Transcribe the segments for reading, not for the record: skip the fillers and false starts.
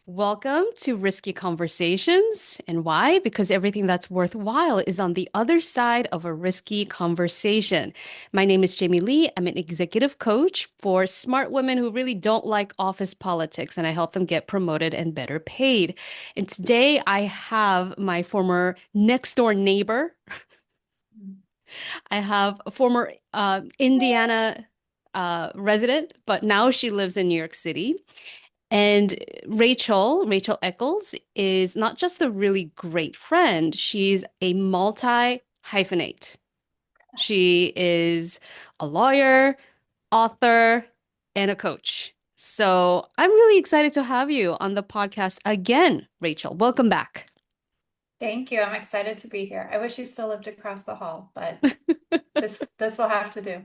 Welcome to Risky Conversations. And why? Because everything that's worthwhile is on the other side of a risky conversation. My name is Jamie Lee. I'm an executive coach for smart women who really don't like office politics, and I help them get promoted and better paid. And today I have my former next door neighbor. I have a former Indiana resident, but now she lives in New York City. And Rachel Eckles is not just a really great friend, she's a multi-hyphenate. She is a lawyer, author, and a coach. So I'm really excited to have you on the podcast again, Rachel. Welcome back. Thank you. I'm excited to be here. I wish you still lived across the hall, but this will have to do.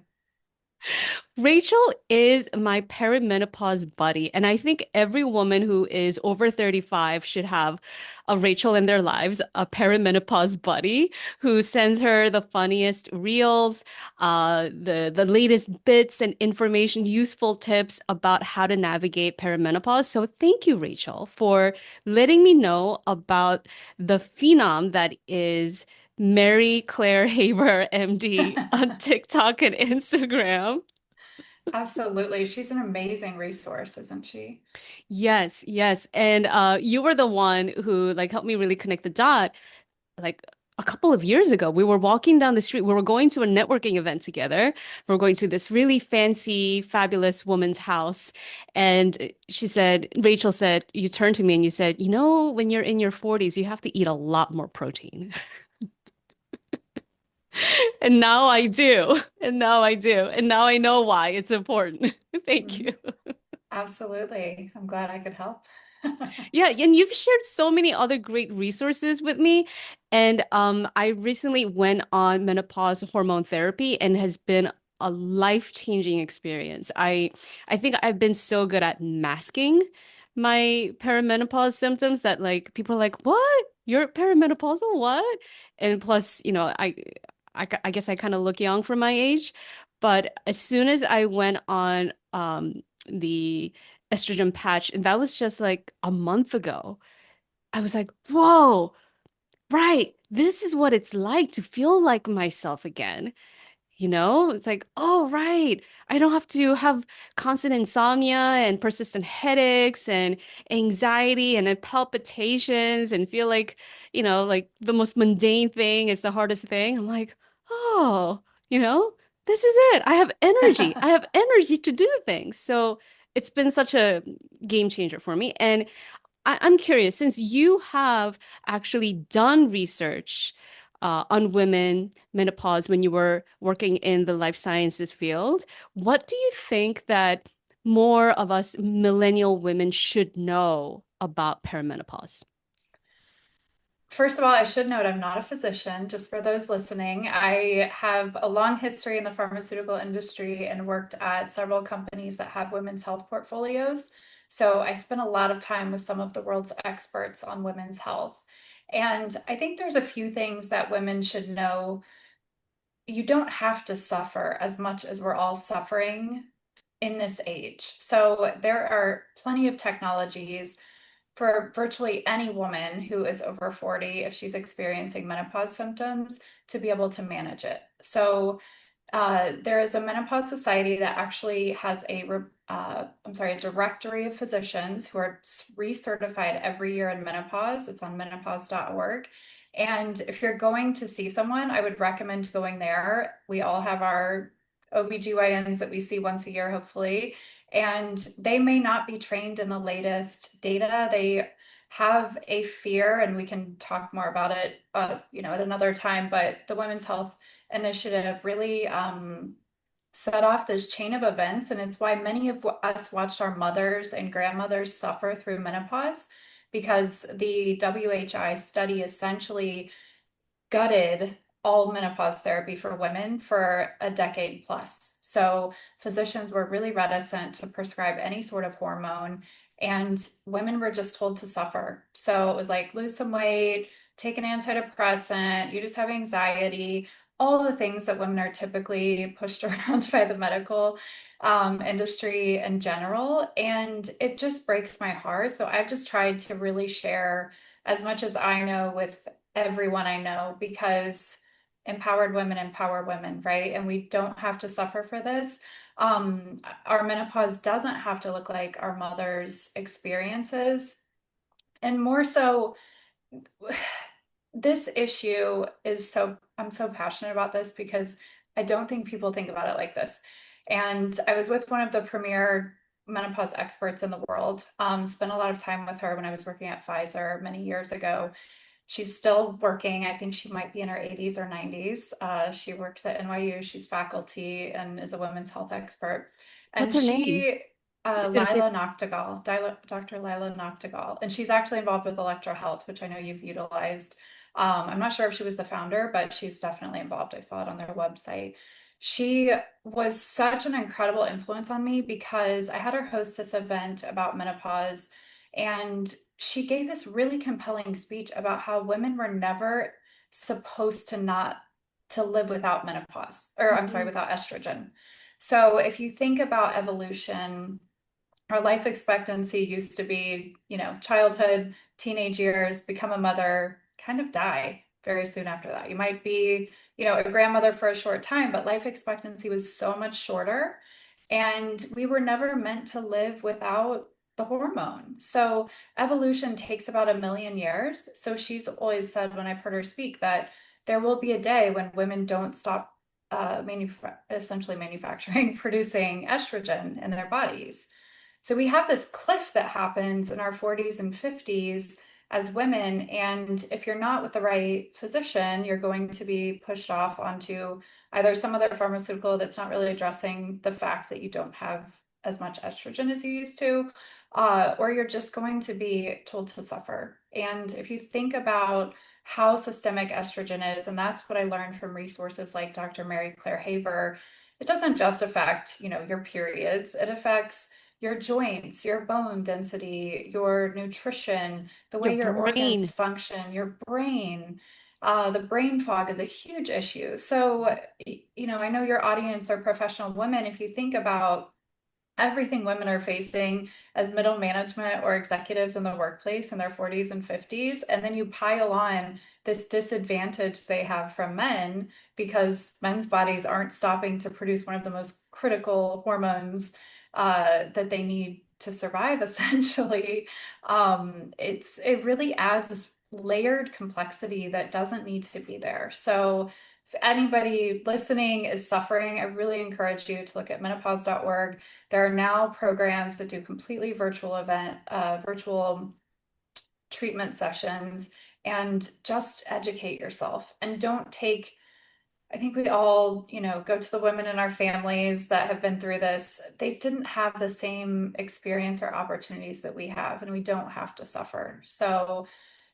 Rachel is my perimenopause buddy, and I think every woman who is over 35 should have a Rachel in their lives, a perimenopause buddy who sends her the funniest reels, the latest bits and information, useful tips about how to navigate perimenopause. So thank you, Rachel, for letting me know about the phenom that is Mary Claire Haber, MD, on TikTok and Instagram. Absolutely. She's an amazing resource, isn't she? Yes, yes. And you were the one who like helped me really connect the dot like a couple of years ago. We were walking down the street. We were going to a networking event together. We were going to this really fancy, fabulous woman's house. And Rachel said, you turned to me and you said, you know, when you're in your 40s, you have to eat a lot more protein. And now I do. And now I do. And now I know why it's important. Thank Mhm. you. Absolutely. I'm glad I could help. Yeah, and you've shared so many other great resources with me. And I recently went on menopause hormone therapy and has been a life-changing experience. I think I've been so good at masking my perimenopause symptoms that like people are like, "What? You're perimenopausal? What?" And plus, I guess I kind of look young for my age, but as soon as I went on the estrogen patch, and that was just like a month ago. I was like, whoa, right. This is what it's like to feel like myself again. It's like, oh, right. I don't have to have constant insomnia and persistent headaches and anxiety and then palpitations and feel like, like the most mundane thing is the hardest thing. I'm like, oh, this is it. I have energy. I have energy to do things. So it's been such a game changer for me. And I'm curious, since you have actually done research on women menopause when you were working in the life sciences field, what do you think that more of us millennial women should know about perimenopause? First of all, I should note I'm not a physician, just for those listening. I have a long history in the pharmaceutical industry and worked at several companies that have women's health portfolios. So I spent a lot of time with some of the world's experts on women's health. And I think there's a few things that women should know. You don't have to suffer as much as we're all suffering in this age. So there are plenty of technologies for virtually any woman who is over 40 if she's experiencing menopause symptoms to be able to manage it. So there is a menopause society that actually has a directory of physicians who are recertified every year in menopause. It's on menopause.org. And if you're going to see someone, I would recommend going there. We all have our OBGYNs that we see once a year, hopefully, and they may not be trained in the latest data. They have a fear, and we can talk more about it, at another time. But the Women's Health Initiative really set off this chain of events, and it's why many of us watched our mothers and grandmothers suffer through menopause, because the WHI study essentially gutted all menopause therapy for women for a decade plus. So physicians were really reticent to prescribe any sort of hormone, and women were just told to suffer. So it was like, lose some weight, take an antidepressant, you just have anxiety. all the things that women are typically pushed around by the medical industry in general. And it just breaks my heart. So I've just tried to really share as much as I know with everyone I know, because empowered women empower women, right? And we don't have to suffer for this. Our menopause doesn't have to look like our mother's experiences. And more so, this issue is so, I'm so passionate about this because I don't think people think about it like this. And I was with one of the premier menopause experts in the world, spent a lot of time with her when I was working at Pfizer many years ago. She's still working. I think she might be in her 80s or 90s. She works at NYU. She's faculty and is a women's health expert. What's And her name? she, Is it okay? Lila Noctegal, Dr. Lila Noctegal, and she's actually involved with Electro Health, which I know you've utilized. I'm not sure if she was the founder, but she's definitely involved. I saw it on their website. She was such an incredible influence on me because I had her host this event about menopause, and she gave this really compelling speech about how women were never supposed to not to live without menopause, or I'm sorry, Mhm. without estrogen. So if you think about evolution, our life expectancy used to be, childhood, teenage years, become a mother, kind of die very soon after that. You might be, a grandmother for a short time, but life expectancy was so much shorter. And we were never meant to live without the hormone. So evolution takes about 1 million years. So she's always said, when I've heard her speak, that there will be a day when women don't stop essentially manufacturing, producing estrogen in their bodies. So we have this cliff that happens in our 40s and 50s as women. And if you're not with the right physician, you're going to be pushed off onto either some other pharmaceutical that's not really addressing the fact that you don't have as much estrogen as you used to, or you're just going to be told to suffer. And if you think about how systemic estrogen is, and that's what I learned from resources like Dr. Mary Claire Haver, it doesn't just affect, your periods, it affects your joints, your bone density, your nutrition, the Your way your organs brain. function, your brain. The brain fog is a huge issue. So, I know your audience are professional women. If you think about everything women are facing as middle management or executives in the workplace in their 40s and 50s, and then you pile on this disadvantage they have from men because men's bodies aren't stopping to produce one of the most critical hormones that they need to survive, essentially. It really adds this layered complexity that doesn't need to be there. So if anybody listening is suffering, I really encourage you to look at menopause.org. There are now programs that do completely virtual treatment sessions, and just educate yourself and don't take, I think we all, go to the women in our families that have been through this. They didn't have the same experience or opportunities that we have, and we don't have to suffer. So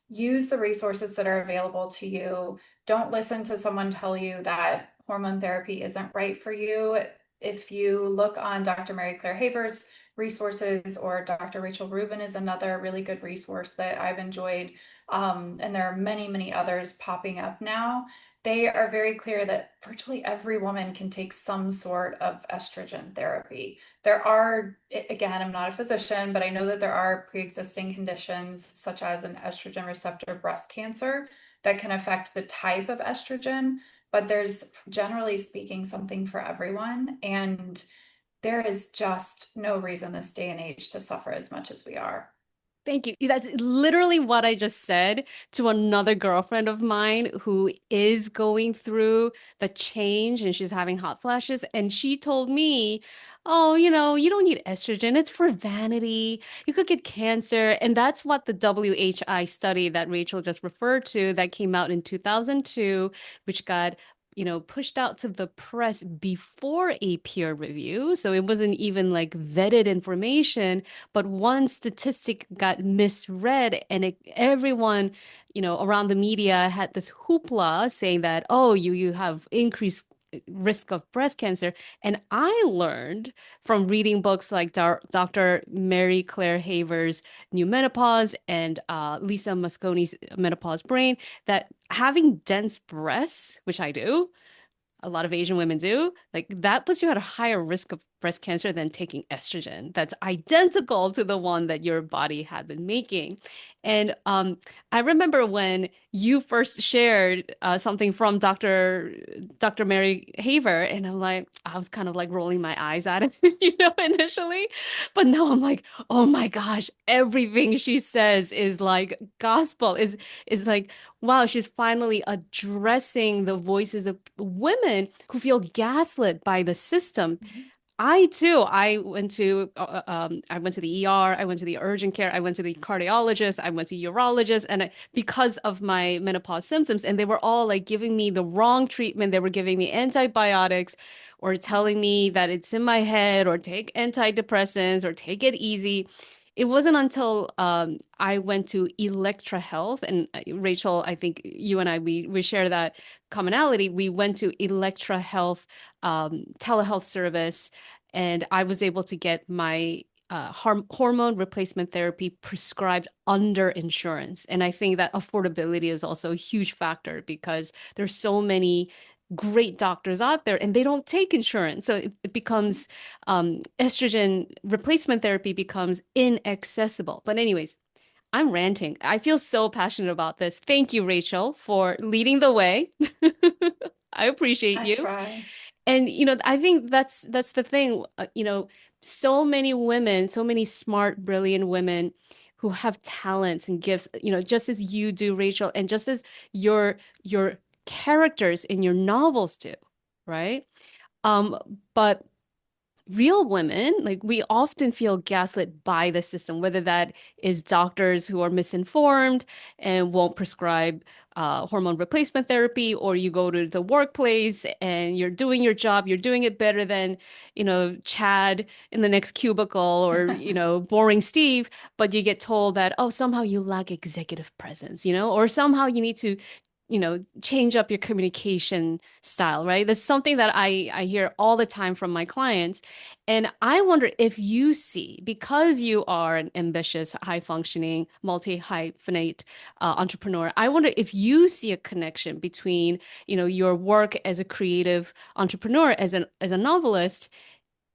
use the resources that are available to you. Don't listen to someone tell you that hormone therapy isn't right for you. If you look on Dr. Mary Claire Haver's resources, or Dr. Rachel Rubin is another really good resource that I've enjoyed. And there are many, many others popping up now. They are very clear that virtually every woman can take some sort of estrogen therapy. There are, again, I'm not a physician, but I know that there are pre-existing conditions such as an estrogen receptor breast cancer that can affect the type of estrogen, but there's, generally speaking, something for everyone. And there is just no reason this day and age to suffer as much as we are. Thank you. That's literally what I just said to another girlfriend of mine who is going through the change and she's having hot flashes. And she told me, oh, you don't need estrogen. It's for vanity. You could get cancer. And that's what the WHI study that Rachel just referred to that came out in 2002, which got pushed out to the press before a peer review. So it wasn't even like vetted information, but one statistic got misread, and everyone, around the media had this hoopla saying that, oh, you have increased risk of breast cancer. And I learned from reading books like Dr. Mary Claire Haver's New Menopause and Lisa Mosconi's Menopause Brain that having dense breasts, which I do, a lot of Asian women do, like that puts you at a higher risk of breast cancer than taking estrogen that's identical to the one that your body had been making. And I remember when you first shared something from Dr. Mary Haver, and I'm like, I was kind of like rolling my eyes at it, initially. But now I'm like, oh my gosh, everything she says is like gospel, is like, wow, she's finally addressing the voices of women who feel gaslit by the system. Mhm. I too, I went to the ER, I went to the urgent care, I went to the cardiologist, I went to urologist, and because of my menopause symptoms, and they were all like giving me the wrong treatment. They were giving me antibiotics or telling me that it's in my head or take antidepressants or take it easy. It wasn't until I went to Electra Health, and Rachel, I think you and I, we share that commonality. We went to Electra Health telehealth service, and I was able to get my hormone replacement therapy prescribed under insurance. And I think that affordability is also a huge factor because there's so many great doctors out there and they don't take insurance. So it becomes estrogen replacement therapy becomes inaccessible. But anyways, I'm ranting. I feel so passionate about this. Thank you, Rachel, for leading the way. I appreciate I you. try. And I think that's the thing. So many women, so many smart, brilliant women who have talents and gifts, just as you do, Rachel, and just as your characters in your novels do, right? Um, but real women, like we often feel gaslit by the system, whether that is doctors who are misinformed and won't prescribe hormone replacement therapy, or you go to the workplace and you're doing your job, you're doing it better than, Chad in the next cubicle or, boring Steve, but you get told that, oh, somehow you lack executive presence, or somehow you need to change up your communication style, right? That's something that I hear all the time from my clients. And I wonder if you see, because you are an ambitious, high functioning, multi-hyphenate entrepreneur, I wonder if you see a connection between, your work as a creative entrepreneur, as a novelist,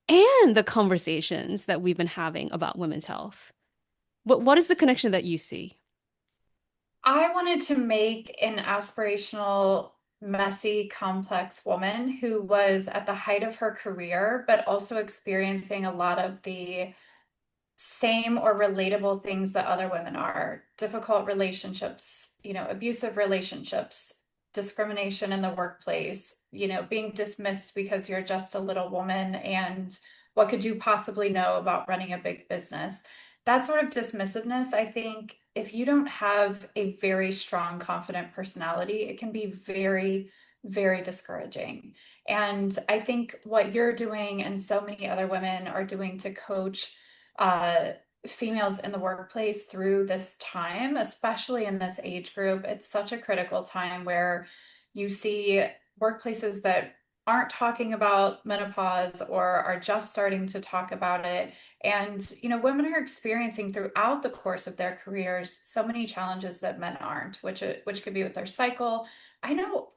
and the conversations that we've been having about women's health. What is the connection that you see? I wanted to make an aspirational, messy, complex woman who was at the height of her career, but also experiencing a lot of the same or relatable things that other women are. Difficult relationships, abusive relationships, discrimination in the workplace, being dismissed because you're just a little woman and what could you possibly know about running a big business? That sort of dismissiveness, I think, if you don't have a very strong, confident personality, it can be very, very discouraging. And I think what you're doing and so many other women are doing to coach uh, females in the workplace through this time, especially in this age group. It's such a critical time where you see workplaces that aren't talking about menopause or are just starting to talk about it. And, women are experiencing throughout the course of their careers so many challenges that men aren't, which could be with their cycle. I know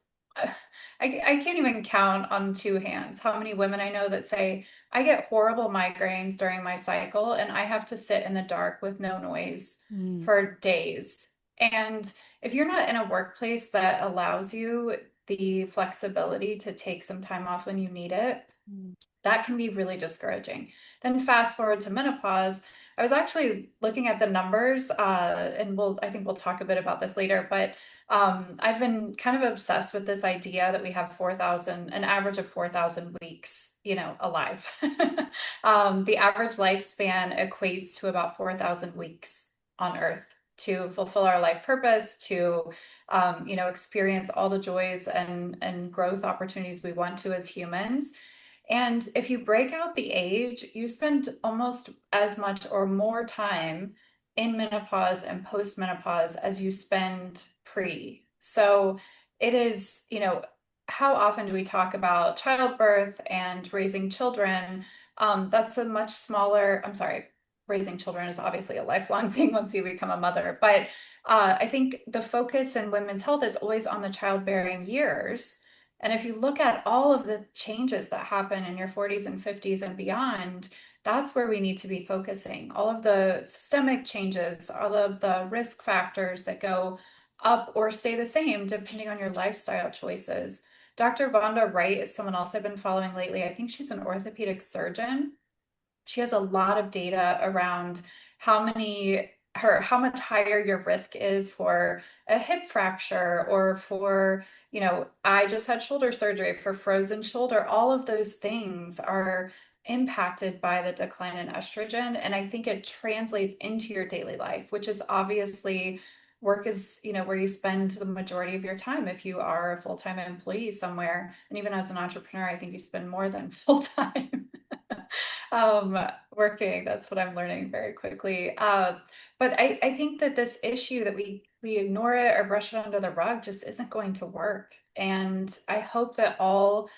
I can't even count on two hands how many women I know that say, I get horrible migraines during my cycle and I have to sit in the dark with no noise Mm, for days. And if you're not in a workplace that allows you the flexibility to take some time off when you need it, mm, that can be really discouraging. Then fast forward to menopause. I was actually looking at the numbers, and I think we'll talk a bit about this later, but I've been kind of obsessed with this idea that we have 4,000, an average of 4,000 weeks, alive. The average lifespan equates to about 4,000 weeks on Earth to fulfill our life purpose, to experience all the joys and growth opportunities we want to as humans. And if you break out the age, you spend almost as much or more time in menopause and postmenopause as you spend pre. So it is, how often do we talk about childbirth and raising children? That's a much smaller, I'm sorry, raising children is obviously a lifelong thing once you become a mother. But I think the focus in women's health is always on the childbearing years. And if you look at all of the changes that happen in your 40s and 50s and beyond, that's where we need to be focusing. All of the systemic changes, all of the risk factors that go up or stay the same depending on your lifestyle choices. Dr. Vonda Wright is someone else I've been following lately. I think she's an orthopedic surgeon. She has a lot of data around how much higher your risk is for a hip fracture or for, I just had shoulder surgery for frozen shoulder. All of those things are impacted by the decline in estrogen. And I think it translates into your daily life, which is obviously work is, where you spend the majority of your time if you are a full-time employee somewhere. And even as an entrepreneur, I think you spend more than full-time. um, working. That's what I'm learning very quickly. But I think that this issue that we ignore it or brush it under the rug just isn't going to work. And I hope that all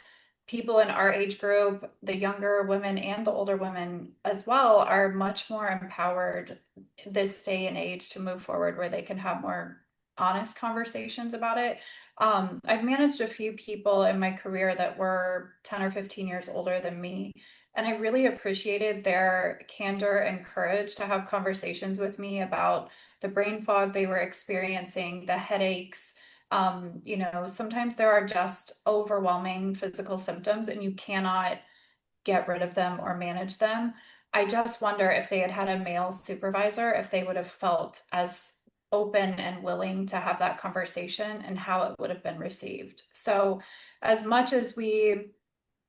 people in our age group, the younger women and the older women as well, are much more empowered this day and age to move forward where they can have more honest conversations about it. I've managed a few people in my career that were 10 or 15 years older than me. And I really appreciated their candor and courage to have conversations with me about the brain fog they were experiencing, the headaches, sometimes there are just overwhelming physical symptoms and you cannot get rid of them or manage them. I just wonder if they had had a male supervisor, if they would have felt as open and willing to have that conversation and how it would have been received. So, as much as we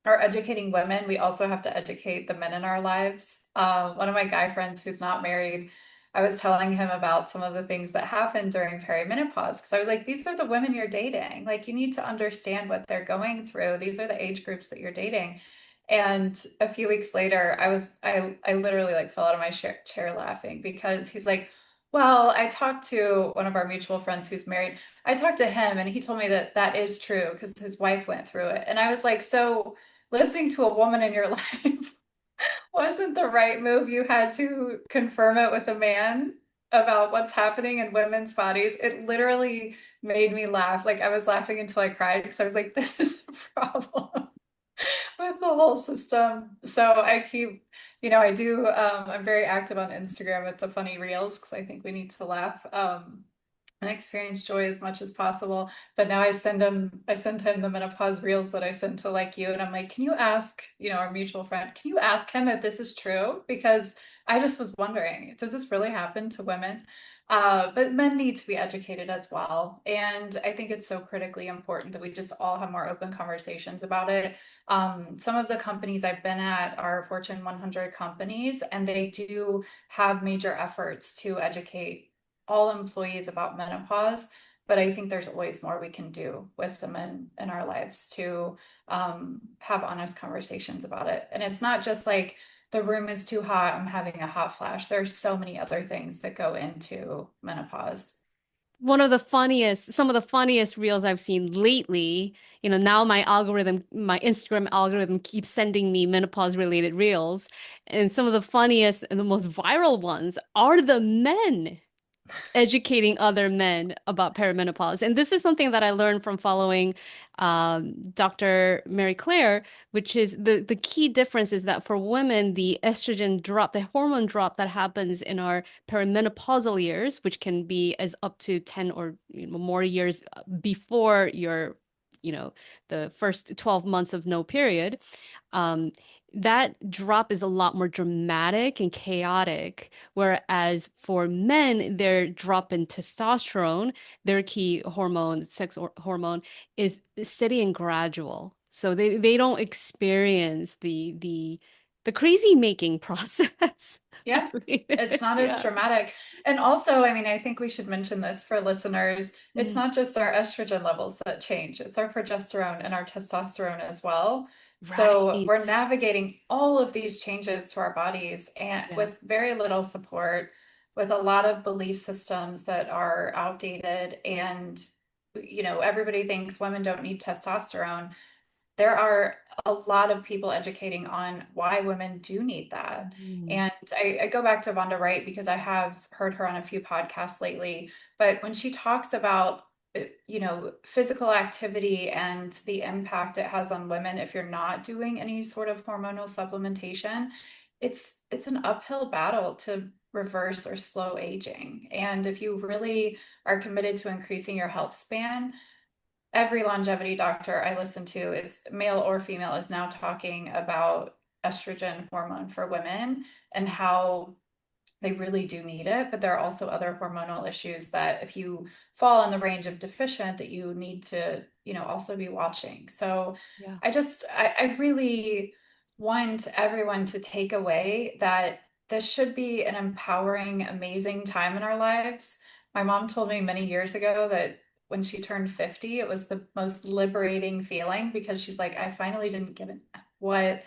are educating women, we also have to educate the men in our lives. One of my guy friends who's not married, I was telling him about some of the things that happen during perimenopause because I was like, these are the women you're dating. Like, you need to understand what they're going through. These are the age groups that you're dating. And a few weeks later, I literally like fell out of my chair laughing because he's like, well, I talked to one of our mutual friends who's married. I talked to him and he told me that that is true because his wife went through it. And I was like, so listening to a woman in your life wasn't the right move. You had to confirm it with a man about what's happening in women's bodies. It literally made me laugh. Like I was laughing until I cried because I was like, this is the problem with the whole system. So I keep, I do, I'm very active on Instagram with the funny reels because I think we need to laugh. And experience joy as much as possible. But now I send him the menopause reels that I send to like you. And I'm like, can you ask, our mutual friend, can you ask him if this is true? Because I just was wondering, does this really happen to women? But men need to be educated as well. And I think it's so critically important that we just all have more open conversations about it. Some of the companies I've been at are Fortune 100 companies, and they do have major efforts to educate all employees about menopause, but I think there's always more we can do with the men in our lives to have honest conversations about it. And it's not just like the room is too hot, I'm having a hot flash. There's so many other things that go into menopause. Some of the funniest reels I've seen lately, now my Instagram algorithm keeps sending me menopause related reels. And some of the funniest and the most viral ones are the men educating other men about perimenopause. And this is something that I learned from following Dr. Mary Claire, which is the key difference is that for women, the estrogen drop, the hormone drop that happens in our perimenopausal years, which can be as up to 10 or more years before your, the first 12 months of no period, um, that drop is a lot more dramatic and chaotic. Whereas for men, their drop in testosterone, their key hormone, hormone, is steady and gradual. So they don't experience the crazy making process. Yeah, it's not as Yeah. dramatic. And also, I mean, I think we should mention this for listeners. It's Mm. not just our estrogen levels that change, it's our progesterone and our testosterone as well. So we're Right. navigating all of these changes to our bodies and Yeah. with very little support, with a lot of belief systems that are outdated. And, everybody thinks women don't need testosterone. There are a lot of people educating on why women do need that. Mm. And I go back to Vonda Wright because I have heard her on a few podcasts lately. But when she talks about physical activity and the impact it has on women if you're not doing any sort of hormonal supplementation, it's an uphill battle to reverse or slow aging. And if you really are committed to increasing your health span, every longevity doctor I listen to, is male or female, is now talking about estrogen hormone for women and how they really do need it, but there are also other hormonal issues that if you fall in the range of deficient, that you need to, also be watching. So Yeah. I really want everyone to take away that this should be an empowering, amazing time in our lives. My mom told me many years ago that when she turned 50, it was the most liberating feeling because she's like, I finally didn't give it what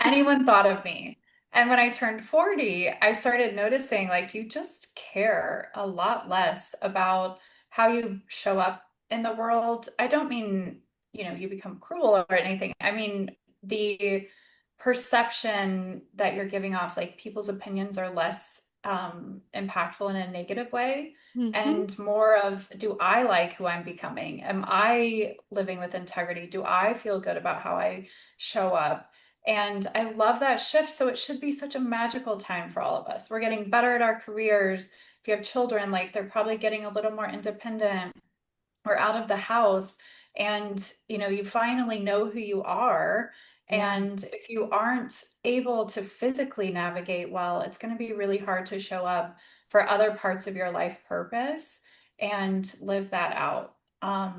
anyone thought of me. And when I turned 40, I started noticing like you just care a lot less about how you show up in the world. I don't mean, you become cruel or anything. I mean, the perception that you're giving off, like people's opinions are less impactful in a negative way Hmm. and more of, do I like who I'm becoming? Am I living with integrity? Do I feel good about how I show up? And I love that shift. So it should be such a magical time for all of us. We're getting better at our careers. If you have children, like they're probably getting a little more independent or out of the house. And you finally know who you are. Yeah. And if you aren't able to physically navigate well, it's going to be really hard to show up for other parts of your life purpose and live that out.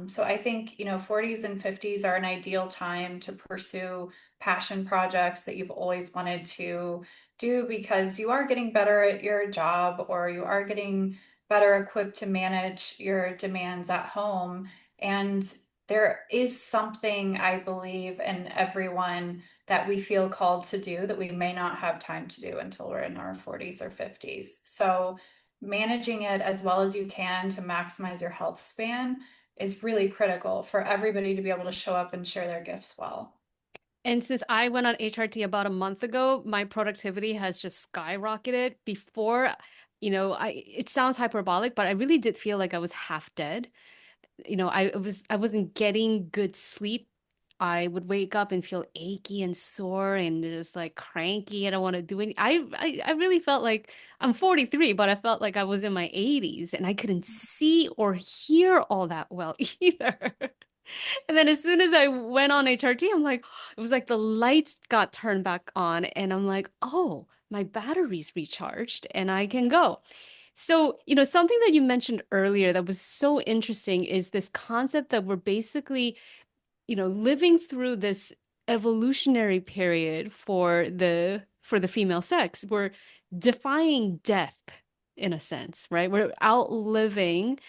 So I think, 40s and 50s are an ideal time to pursue passion projects that you've always wanted to do because you are getting better at your job or you are getting better equipped to manage your demands at home. And there is something, I believe, in everyone that we feel called to do that we may not have time to do until we're in our 40s or 50s. So managing it as well as you can to maximize your health span is really critical for everybody to be able to show up and share their gifts well. And since I went on HRT about a month ago, my productivity has just skyrocketed. Before, it sounds hyperbolic, but I really did feel like I was half dead. I wasn't getting good sleep. I would wake up and feel achy and sore and just like cranky. I don't want to do any. I really felt like I'm 43, but I felt like I was in my 80s and I couldn't see or hear all that well either. And then as soon as I went on HRT, I'm like, it was like the lights got turned back on, and I'm like, oh, my battery's recharged and I can go. So, something that you mentioned earlier that was so interesting is this concept that we're basically, living through this evolutionary period for the female sex. We're defying death in a sense, right? We're outliving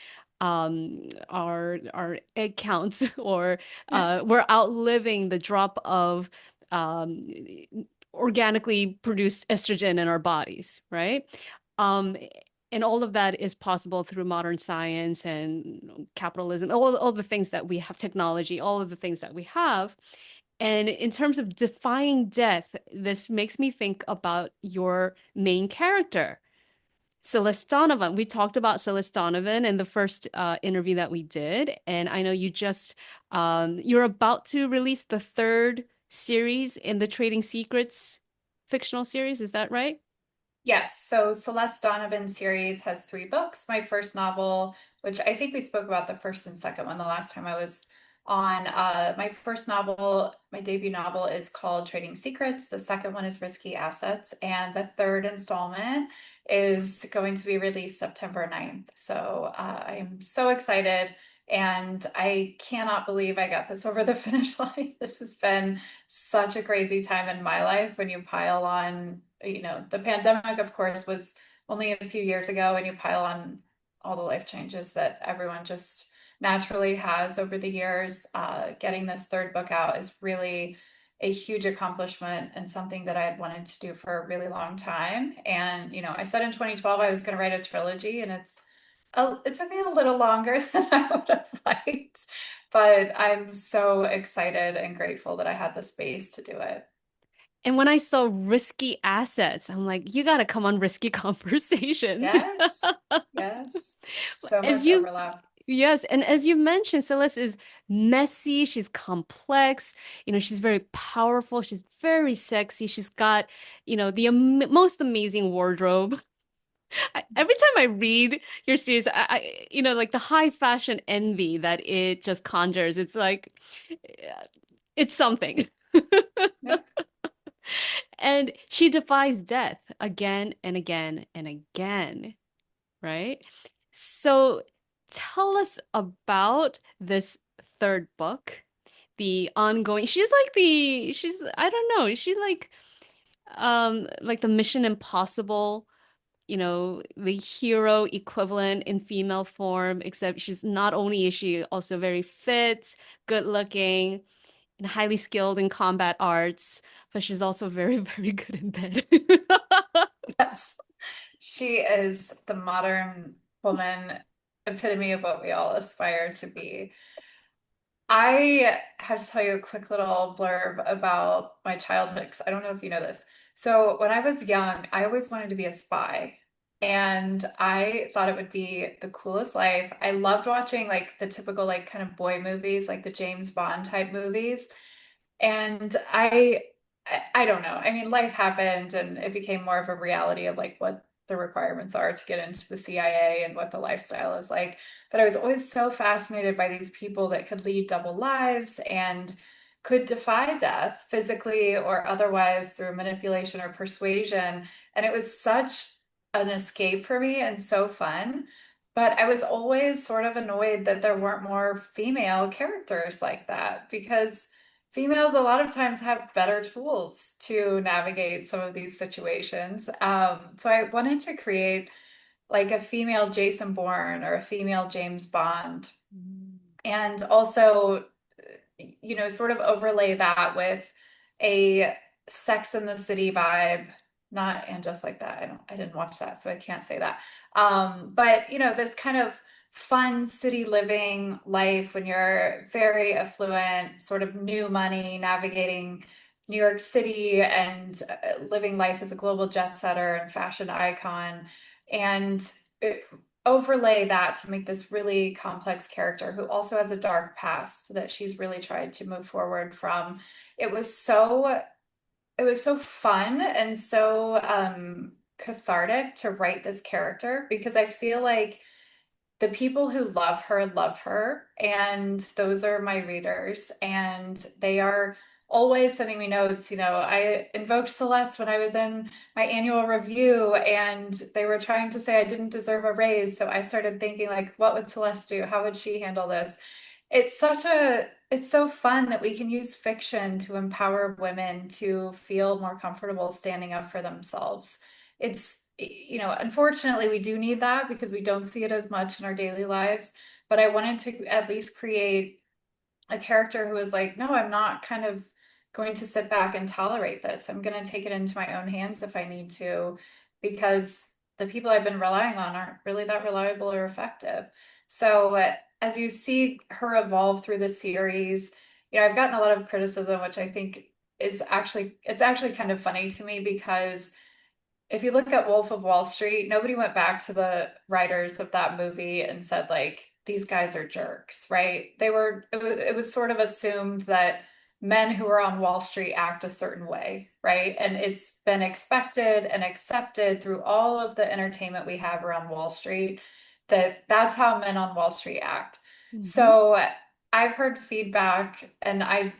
our egg counts or we're outliving the drop of um organically produced estrogen in our bodies, right? Um, and all of that is possible through modern science and capitalism, all the things that we have, technology, all of the things that we have. And in terms of defying death, this makes me think about your main character, Celeste Donovan. We talked about Celeste Donovan in the first interview that we did, and I know you're about to release the third series in the Trading Secrets fictional series. Is that right? Yes, so Celeste Donovan series has three books. My first novel, which I think we spoke about the first and second one the last time I was on. My first novel, my debut novel, is called Trading Secrets. The second one is Risky Assets, and the third installment is going to be released September 9th. So I am so excited, and I cannot believe I got this over the finish line. This has been such a crazy time in my life when you pile on, the pandemic, of course, was only a few years ago, and you pile on all the life changes that everyone just naturally has over the years. Getting this third book out is really a huge accomplishment and something that I had wanted to do for a really long time. And, I said in 2012 I was going to write a trilogy, and it took me a little longer than I would have liked, but I'm so excited and grateful that I had the space to do it. And when I saw Risky Assets, I'm like, you got to come on Risky Conversations. Yes, yes. So As much you overlap. Yes, and as you mentioned, Celeste is messy, she's complex, she's very powerful, she's very sexy, she's got, the most amazing wardrobe. Every time I read your series, like the high fashion envy that it just conjures, it's like, it's something. Yep. And she defies death again and again and again, right? So tell us about this third book, the ongoing. I don't know, is she like the Mission Impossible, the hero equivalent in female form, except she's not only is she also very fit, good looking, and highly skilled in combat arts, but she's also very, very good in bed. Yes. She is the modern woman epitome of what we all aspire to be. I have to tell you a quick little blurb about my childhood because I don't know if you know this. So when I was young, I always wanted to be a spy. And I thought it would be the coolest life. I loved watching like the typical like kind of boy movies, like the James Bond type movies. And I don't know. I mean, life happened and it became more of a reality of like what the requirements are to get into the CIA and what the lifestyle is like. But I was always so fascinated by these people that could lead double lives and could defy death physically or otherwise through manipulation or persuasion. And it was such an escape for me and so fun. But I was always sort of annoyed that there weren't more female characters like that because females a lot of times have better tools to navigate some of these situations. So I wanted to create like a female Jason Bourne or a female James Bond, and also, sort of overlay that with a Sex and the City vibe. Not and just like that. I didn't watch that, so I can't say that. But this kind of fun city living life when you're very affluent, sort of new money, navigating New York City and living life as a global jet setter and fashion icon. And overlay that to make this really complex character who also has a dark past that she's really tried to move forward from. It was so it was so fun and so cathartic to write this character because I feel like the people who love her, and those are my readers, and they are always sending me notes. I invoked Celeste when I was in my annual review, and they were trying to say I didn't deserve a raise. So I started thinking, like, what would Celeste do? How would she handle this? It's so fun that we can use fiction to empower women to feel more comfortable standing up for themselves. Unfortunately, we do need that because we don't see it as much in our daily lives. But I wanted to at least create a character who is like, no, I'm not kind of going to sit back and tolerate this. I'm going to take it into my own hands if I need to, because the people I've been relying on aren't really that reliable or effective. So as you see her evolve through the series, I've gotten a lot of criticism, which I think it's actually kind of funny to me because if you look at Wolf of Wall Street, nobody went back to the writers of that movie and said like these guys are jerks, right? It was sort of assumed that men who are on Wall Street act a certain way, right? And it's been expected and accepted through all of the entertainment we have around Wall Street that that's how men on Wall Street act. Mhm. So I've heard feedback and I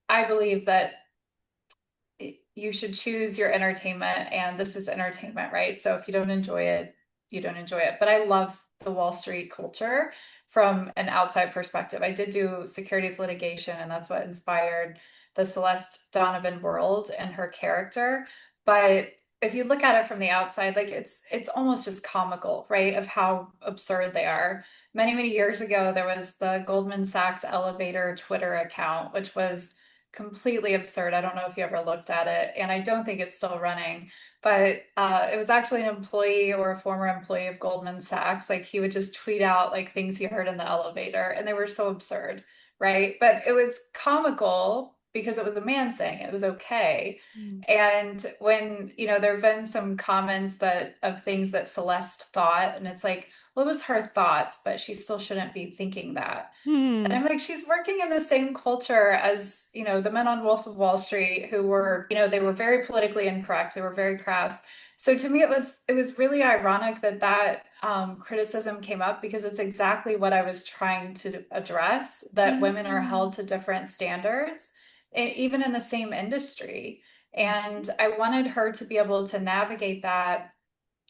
believe that you should choose your entertainment, and this is entertainment, right? So if you don't enjoy it, you don't enjoy it. But I love the Wall Street culture from an outside perspective. I did do securities litigation, and that's what inspired the Celeste Donovan world and her character. But if you look at it from the outside, like it's almost just comical, right? Of how absurd they are. Many, many years ago, there was the Goldman Sachs elevator Twitter account, which was completely absurd. I don't know if you ever looked at it, and I don't think it's still running, but it was actually an employee or a former employee of Goldman Sachs. Like he would just tweet out like things he heard in the elevator, and they were so absurd, right? But it was comical because it was a man saying it was okay. Mm. And when, there have been some comments that of things that Celeste thought, and it's like, well, it was her thoughts, but she still shouldn't be thinking that. And Hmm. I'm like, she's working in the same culture as, the men on Wolf of Wall Street who were, they were very politically incorrect. They were very crass. So to me, it was really ironic that criticism came up because it's exactly what I was trying to address, that women are held Mm. to different standards, even in the same industry. And I wanted her to be able to navigate that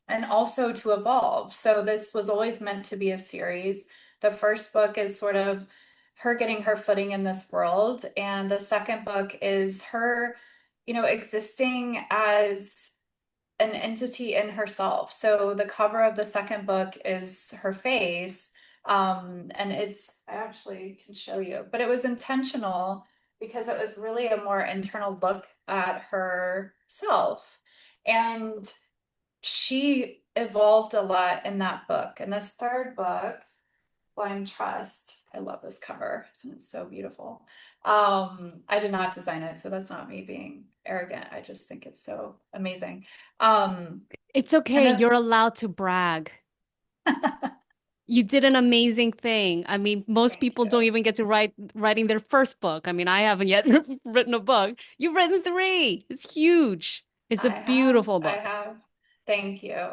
and also to evolve. So this was always meant to be a series. The first book is sort of her getting her footing in this world, and the second book is her, existing as an entity in herself. So the cover of the second book is her face. And I actually can show you, but it was intentional because it was really a more internal look at herself. And she evolved a lot in that book. And this third book, Blind Trust, I love this cover. Isn't it so beautiful? I did not design it, so that's not me being arrogant. I just think it's so amazing. Um, It's and okay. then You're allowed to brag. You did an amazing thing. I mean, most thank people don't you. even get to writing their first book. I mean, I haven't yet written a book. You've written three. It's huge. It's a beautiful I book. have. Thank you.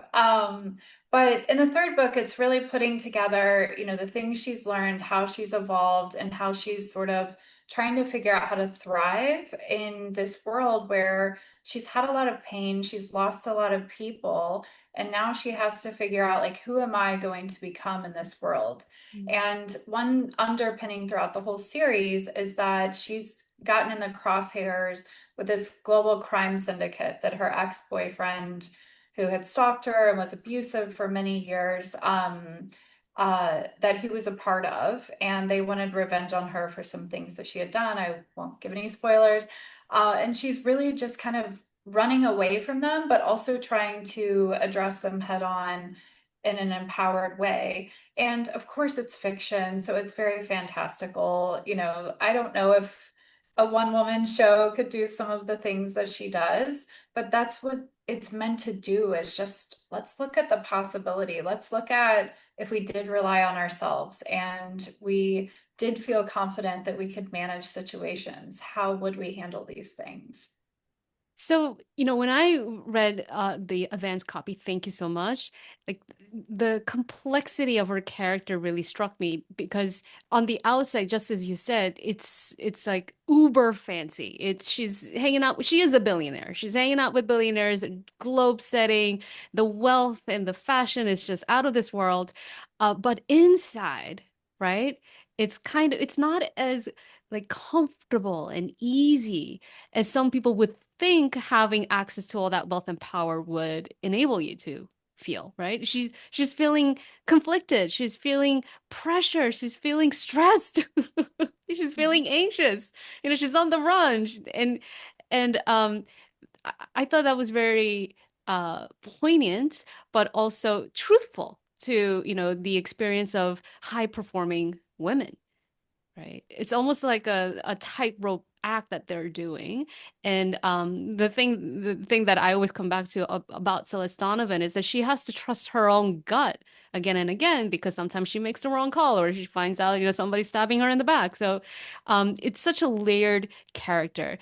But in the third book, it's really putting together, the things she's learned, how she's evolved, and how she's sort of trying to figure out how to thrive in this world where she's had a lot of pain, she's lost a lot of people, and now she has to figure out, like, who am I going to become in this world? And one underpinning throughout the whole series is that she's gotten in the crosshairs with this global crime syndicate that her ex-boyfriend, who had stalked her and was abusive for many years, that he was a part of. And they wanted revenge on her for some things that she had done. I won't give any spoilers. And she's really just kind of running away from them, but also trying to address them head on in an empowered way. And of course, it's fiction, so it's very fantastical. I don't know if a one woman show could do some of the things that she does, but that's what it's meant to do, is just let's look at the possibility. Let's look at if we did rely on ourselves and we did feel confident that we could manage situations, how would we handle these things? So, when I read the advanced copy, thank you so much. Like the complexity of her character really struck me because on the outside, just as you said, it's like uber fancy. She's hanging out, she is a billionaire. She's hanging out with billionaires, globe setting, the wealth and the fashion is just out of this world. But inside, right? It's not as like comfortable and easy as some people would think having access to all that wealth and power would enable you to feel, right? She's feeling conflicted, she's feeling pressure, she's feeling stressed, she's feeling anxious. She's on the run, and I thought that was very poignant, but also truthful to, the experience of high performing women. Right. It's almost like a tightrope act that they're doing. And the thing that I always come back to about Celeste Donovan is that she has to trust her own gut again and again because sometimes she makes the wrong call or she finds out, somebody's stabbing her in the back. So it's such a layered character.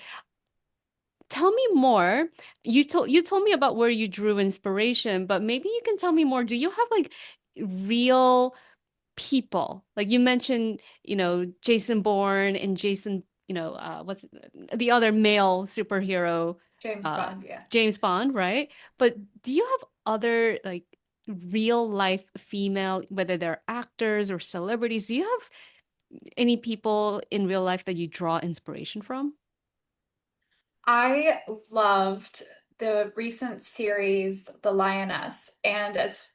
Tell me more. You told me about where you drew inspiration, but maybe you can tell me more. Do you have like real people? Like you mentioned, Jason Bourne and Jason, what's the other male superhero, James uh, Bond, yeah. James Bond, right? But do you have other like real life female, whether they're actors or celebrities, do you have any people in real life that you draw inspiration from? I loved the recent series, The Lioness, and as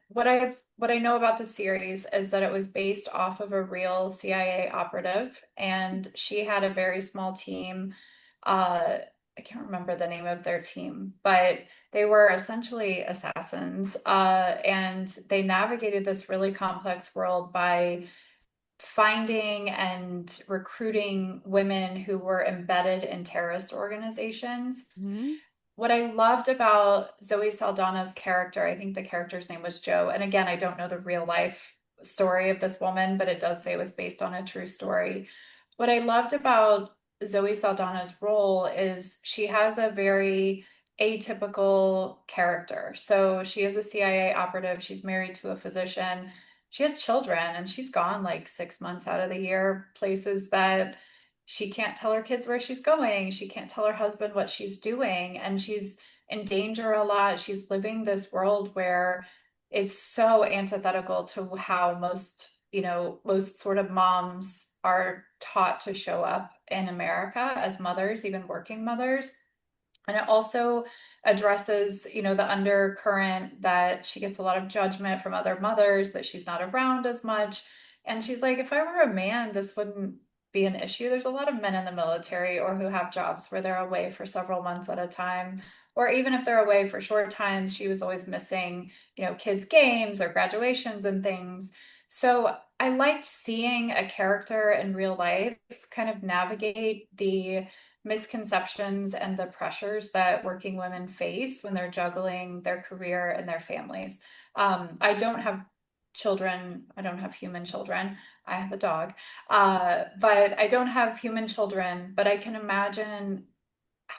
what I know about the series is that it was based off of a real CIA operative, and she had a very small team. I can't remember the name of their team, but they were essentially assassins, and they navigated this really complex world by finding and recruiting women who were embedded in terrorist organizations. Mhm. What I loved about Zoe Saldana's character, I think the character's name was Joe. And again, I don't know the real life story of this woman, but it does say it was based on a true story. What I loved about Zoe Saldana's role is she has a very atypical character. So she is a CIA operative, she's married to a physician, she has children, and she's gone like 6 months out of the year, places that she can't tell her kids where she's going. She can't tell her husband what she's doing. And she's in danger a lot. She's living this world where it's so antithetical to how most sort of moms are taught to show up in America as mothers, even working mothers. And it also addresses, the undercurrent that she gets a lot of judgment from other mothers, that she's not around as much. And she's like, if I were a man, this wouldn't be an issue. There's a lot of men in the military or who have jobs where they're away for several months at a time. Or even if they're away for short times, she was always missing, kids' games or graduations and things. So I liked seeing a character in real life kind of navigate the misconceptions and the pressures that working women face when they're juggling their career and their families. I don't have children. I don't have human children. I have a dog. But I don't have human children, but I can imagine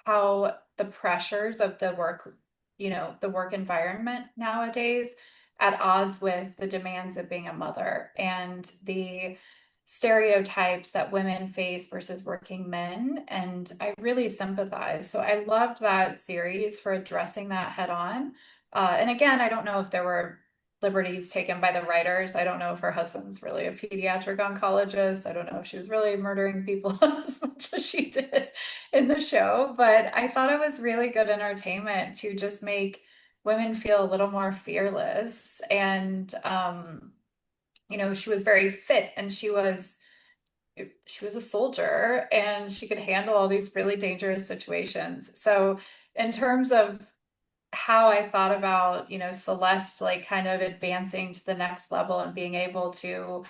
how the pressures of the work environment nowadays at odds with the demands of being a mother and the stereotypes that women face versus working men. And I really sympathize. So I loved that series for addressing that head on. And again, I don't know if there were liberties taken by the writers. I don't know if her husband's really a pediatric oncologist. I don't know if she was really murdering people as much as she did in the show, but I thought it was really good entertainment to just make women feel a little more fearless. And she was very fit, and she was a soldier, and she could handle all these really dangerous situations. So in terms of how I thought about, Celeste, like kind of advancing to the next level and being able to,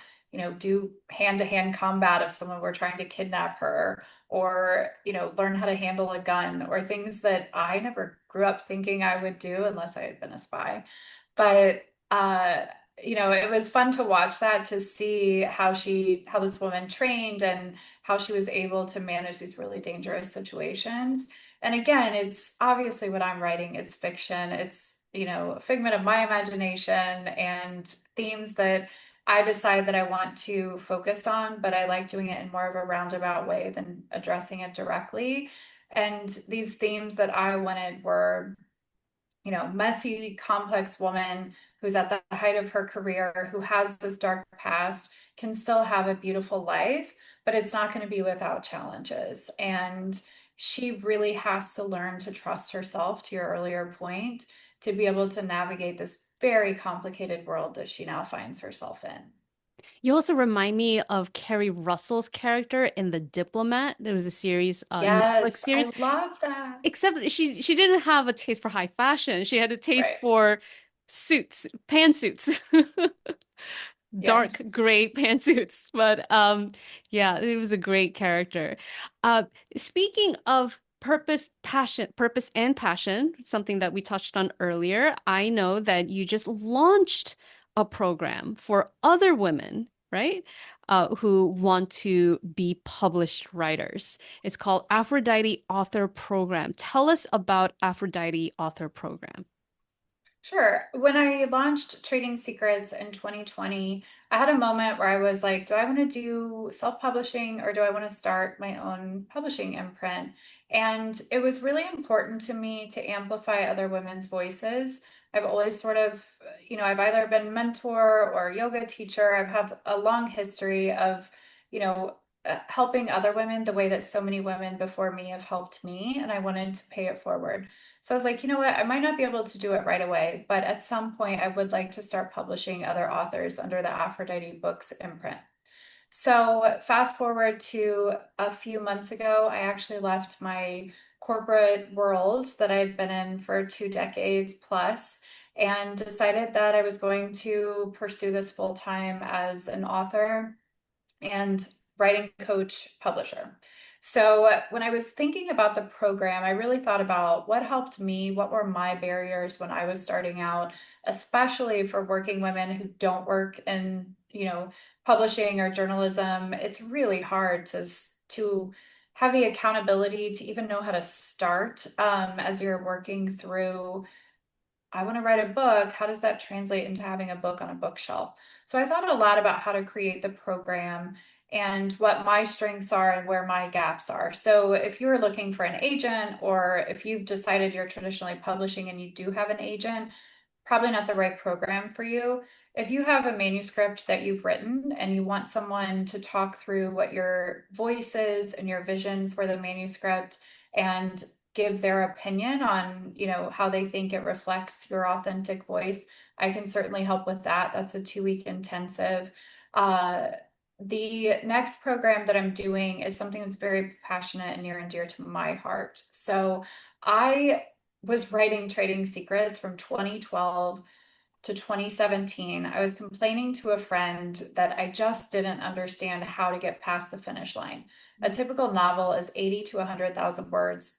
do hand-to-hand combat if someone were trying to kidnap her, or, learn how to handle a gun, or things that I never grew up thinking I would do unless I had been a spy. But it was fun to watch that, to see how this woman trained and how she was able to manage these really dangerous situations. And again, it's obviously what I'm writing is fiction. It's, a figment of my imagination and themes that I decide that I want to focus on, but I like doing it in more of a roundabout way than addressing it directly. And these themes that I wanted were, messy, complex woman who's at the height of her career, who has this dark past, can still have a beautiful life, but it's not going to be without challenges. And she really has to learn to trust herself, to your earlier point, to be able to navigate this very complicated world that she now finds herself in. You also remind me of Kerry Russell's character in The Diplomat. There was a series, Netflix Yes, I series, love that. except she didn't have a taste for high fashion. She had a taste Right. for suits, pantsuits. Dark Yes. gray pantsuits. But yeah, it was a great character. Uh Speaking of purpose and passion, something that we touched on earlier, I know that you just launched a program for other women, right? Who want to be published writers. It's called Aphrodite Author Program. Tell us about Aphrodite Author Program. Sure. When I launched Trading Secrets in 2020, I had a moment where I was like, do I want to do self-publishing, or do I want to start my own publishing imprint? And it was really important to me to amplify other women's voices. I've always sort of, I've either been mentor or yoga teacher. I've had a long history of, helping other women the way that so many women before me have helped me, and I wanted to pay it forward. So I was like, you know what? I might not be able to do it right away, but at some point I would like to start publishing other authors under the Aphrodite Books imprint. So fast forward to a few months ago, I actually left my corporate world that I'd been in for 2 decades plus, and decided that I was going to pursue this full time as an author. and writing coach publisher. So when I was thinking about the program, I really thought about what helped me, what were my barriers when I was starting out, especially for working women who don't work in, publishing or journalism. It's really hard to have the accountability to even know how to start as you're working through. I want to write a book. How does that translate into having a book on a bookshelf? So I thought a lot about how to create the program and what my strengths are and where my gaps are. So if you're looking for an agent, or if you've decided you're traditionally publishing and you do have an agent, probably not the right program for you. If you have a manuscript that you've written and you want someone to talk through what your voice is and your vision for the manuscript and give their opinion on, how they think it reflects your authentic voice, I can certainly help with that. That's a 2-week intensive. Uh, the next program that I'm doing is something that's very passionate and near and dear to my heart. So I was writing trading secrets from 2012 to 2017. I was complaining to a friend that I just didn't understand how to get past the finish line. A typical novel is 80 to 100,000 words.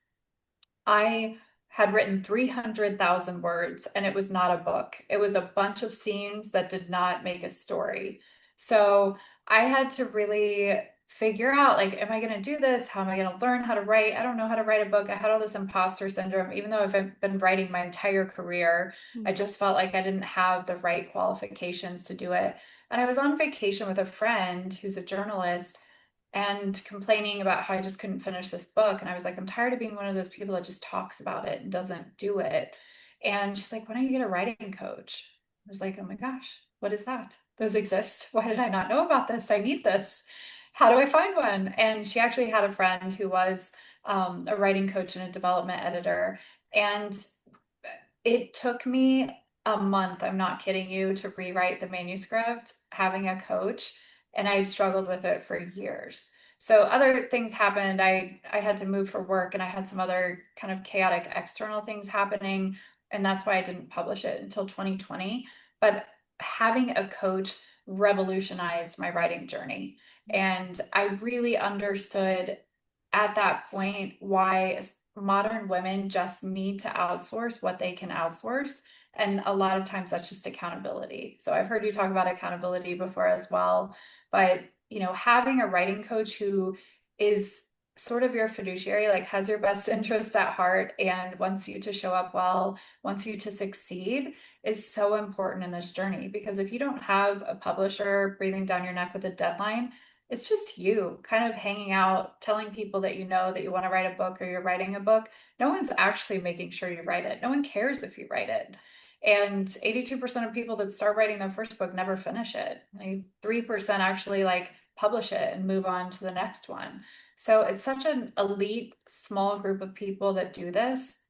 I had written 300,000 words and it was not a book. It was a bunch of scenes that did not make a story. So I had to really figure out, like, am I going to do this? How am I going to learn how to write? I don't know how to write a book. I had all this imposter syndrome. Even though I've been writing my entire career, I just felt like I didn't have the right qualifications to do it. And I was on vacation with a friend who's a journalist and complaining about how I just couldn't finish this book. And I was like, I'm tired of being one of those people that just talks about it and doesn't do it. And she's like, why don't you get a writing coach? I was like, oh my gosh, what is that? Those exist. Why did I not know about this? I need this. How do I find one? And she actually had a friend who was a writing coach and a development editor. And it took me a month, I'm not kidding you, to rewrite the manuscript, having a coach, and I had struggled with it for years. So other things happened. I had to move for work and I had some other kind of chaotic external things happening, and that's why I didn't publish it until 2020. But having a coach revolutionized my writing journey. And I really understood at that point why modern women just need to outsource what they can outsource. And a lot of times that's just accountability. So I've heard you talk about accountability before as well. But, having a writing coach who is sort of your fiduciary, like has your best interest at heart and wants you to show up well, wants you to succeed, is so important in this journey. Because if you don't have a publisher breathing down your neck with a deadline, it's just you kind of hanging out, telling people that you know that you want to write a book or you're writing a book. No one's actually making sure you write it. No one cares if you write it. And 82% of people that start writing their first book never finish it. Like 3% actually like publish it and move on to the next one. So it's such an elite small group of people that do this.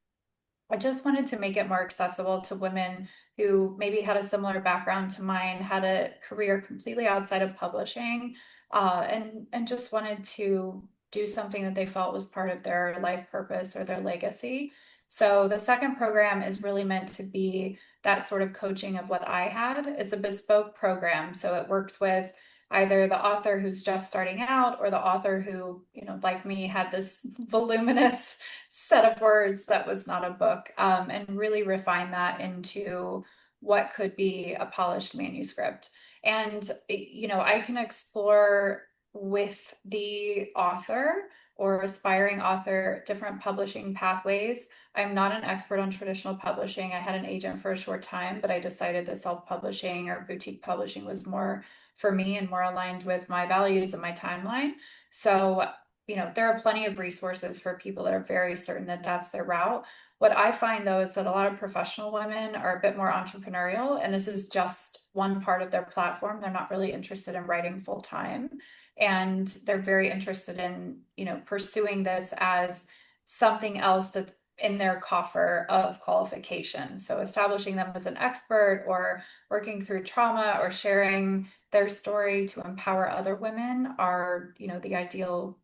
I just wanted to make it more accessible to women who maybe had a similar background to mine, had a career completely outside of publishing, and just wanted to do something that they felt was part of their life purpose or their legacy. So the second program is really meant to be that sort of coaching of what I had. It's a bespoke program, so it works with either the author who's just starting out or the author who, like me, had this voluminous set of words that was not a book, and really refine that into what could be a polished manuscript. And, I can explore with the author or aspiring author different publishing pathways. I'm not an expert on traditional publishing. I had an agent for a short time, but I decided that self-publishing or boutique publishing was more for me and more aligned with my values and my timeline. So, there are plenty of resources for people that are very certain that that's their route. What I find though is that a lot of professional women are a bit more entrepreneurial, and this is just one part of their platform. They're not really interested in writing full time, and they're very interested in, pursuing this as something else that's in their coffer of qualifications. So establishing them as an expert or working through trauma or sharing their story to empower other women are, the ideal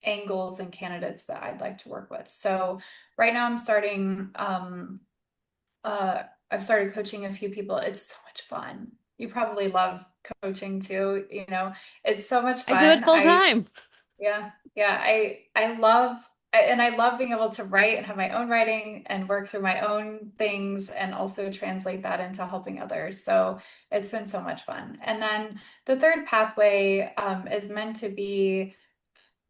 angles and candidates that I'd like to work with. So right now I'm starting, uh, I've started coaching a few people. It's so much fun. you probably love coaching too. It's so much I do it fun. full time. Yeah, and I love being able to write and have my own writing and work through my own things and also translate that into helping others. So it's been so much fun. And then the third pathway is meant to be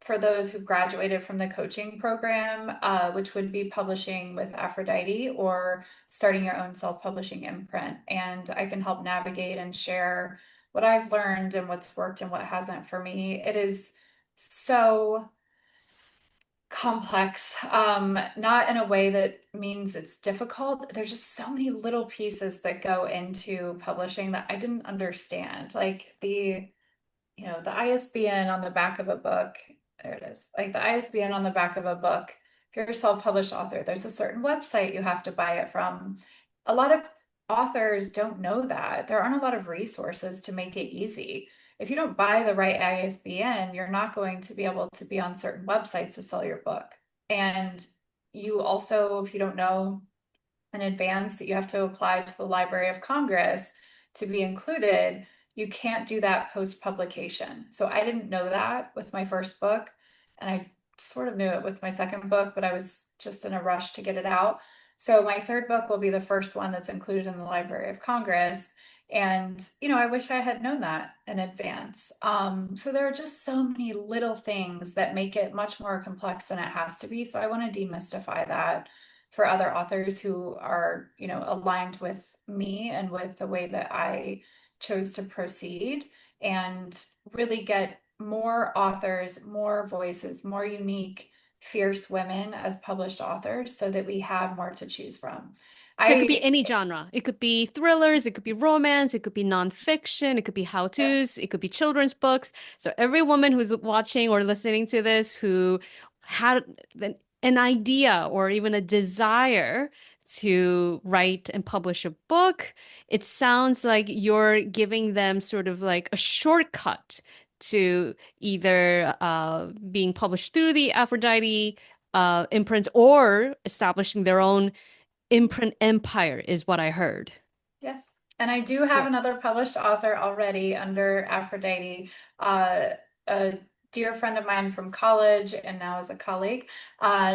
for those who graduated from the coaching program, which would be publishing with Aphrodite or starting your own self-publishing imprint. And I can help navigate and share what I've learned and what's worked and what hasn't for me. It is so complex, not in a way that means it's difficult. There's just so many little pieces that go into publishing that I didn't understand. Like the ISBN on the back of a book. There it is. Like the ISBN on the back of a book. If you're a self-published author, there's a certain website you have to buy it from. A lot of authors don't know that. There aren't a lot of resources to make it easy. If you don't buy the right ISBN, you're not going to be able to be on certain websites to sell your book. And you also, if you don't know in advance that you have to apply to the Library of Congress to be included, you can't do that post-publication. So I didn't know that with my first book, and I sort of knew it with my second book, but I was just in a rush to get it out. So my third book will be the first one that's included in the Library of Congress. And, I wish I had known that in advance. So there are just so many little things that make it much more complex than it has to be. So I want to demystify that for other authors who are, aligned with me and with the way that I chose to proceed and really get more authors, more voices, more unique, fierce women as published authors so that we have more to choose from. So it could be I, any genre. It could be thrillers, it could be romance, it could be nonfiction, it could be yeah, how-tos, it could be children's books. So every woman who's watching or listening to this who had an idea or even a desire to write and publish a book, it sounds like you're giving them sort of like a shortcut to either being published through the Aphrodite imprint or establishing their own imprint empire is what I heard. yes. And I do have Right. another published author already under Aphrodite, uh, a dear friend of mine from college and now is a colleague.